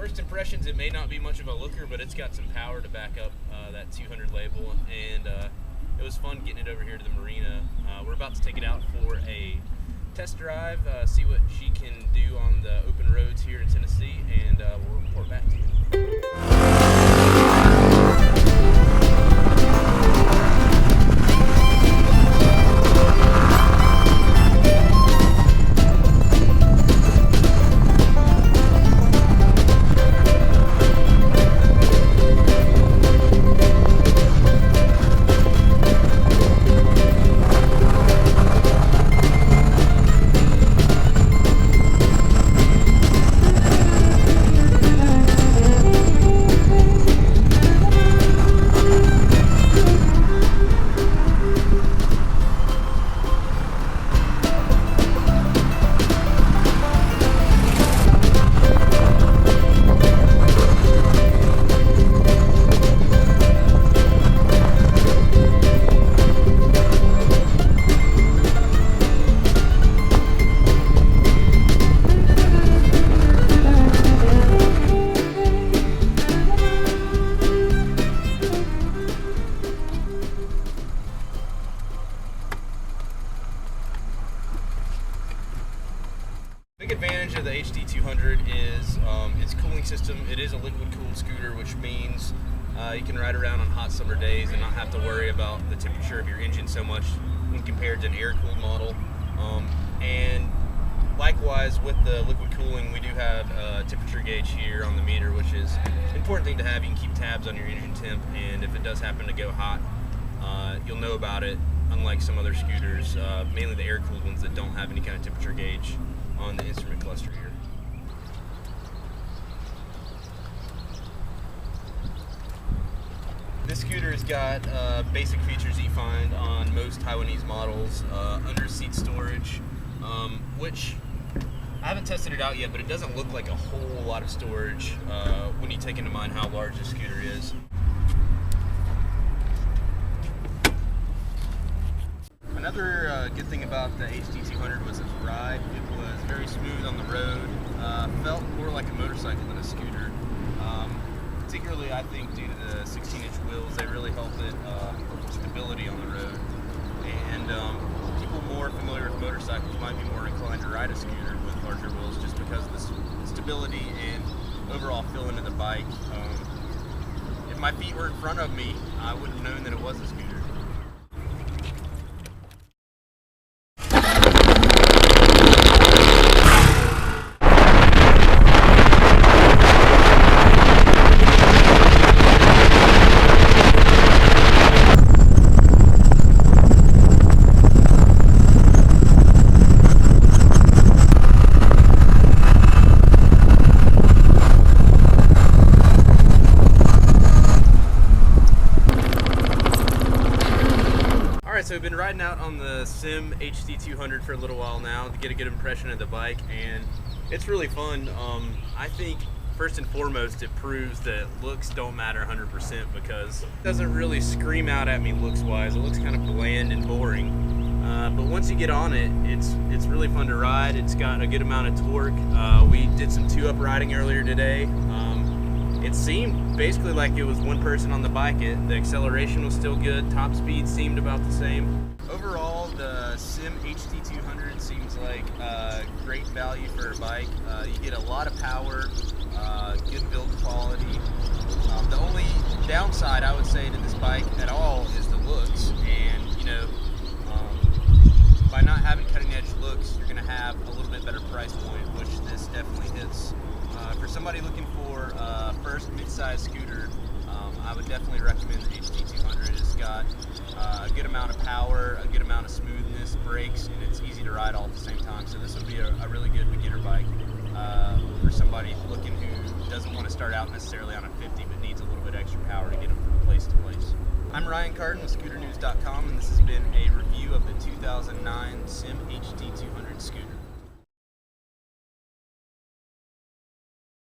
First impressions, it may not be much of a looker, but it's got some power to back up that 200 label, and it was fun getting it over here to the marina. We're about to take it out for a test drive, see what she can do on the open roads here in Tennessee, and we'll report back to you. Big advantage of the HD200 is its cooling system. It is a liquid-cooled scooter, which means you can ride around on hot summer days and not have to worry about the temperature of your engine so much when compared to an air-cooled model. And likewise, with the liquid cooling, we do have a temperature gauge here on the meter, which is an important thing to have. You can keep tabs on your engine temp, and if it does happen to go hot, you'll know about it, unlike some other scooters, mainly the air-cooled ones that don't have any kind of temperature gauge on the instrument cluster here. This scooter has got basic features you find on most Taiwanese models, under seat storage, which I haven't tested it out yet, but it doesn't look like a whole lot of storage when you take into mind how large this scooter is. Another good thing about the HD200 was its ride. It was very smooth on the road, felt more like a motorcycle than a scooter. Particularly, I think, due to the 16-inch wheels, they really helped it stability on the road. And people more familiar with motorcycles might be more inclined to ride a scooter with larger wheels just because of the stability and overall feeling of the bike. If my feet were in front of me, I wouldn't have known that it was a scooter. So we've been riding out on the SYM HD200 for a little while now to get a good impression of the bike, and it's really fun. I think first and foremost it proves that looks don't matter 100% because it doesn't really scream out at me looks wise. It looks kind of bland and boring, but once you get on it, it's really fun to ride. It's got a good amount of torque. We did some 2-up riding earlier today. It seemed basically like it was one person on the bike. The acceleration was still good. Top speed seemed about the same. Overall, the SYM HD200 seems like great value for a bike. You get a lot of power, good build quality. The only downside I would say to this bike at all is the looks. And you know, by not having cutting edge looks, you're going to have a little bit better price point, which this definitely hits. For somebody looking for a first mid-size scooter, I would definitely recommend the HD200. It's got a good amount of power, a good amount of smoothness, brakes, and it's easy to ride all at the same time. So this would be a really good beginner bike for somebody looking who doesn't want to start out necessarily on a 50 but needs a little bit extra power to get them from place to place. I'm Ryan Carden with ScooterNews.com, and this has been a review of the 2009 SYM HD200 scooter.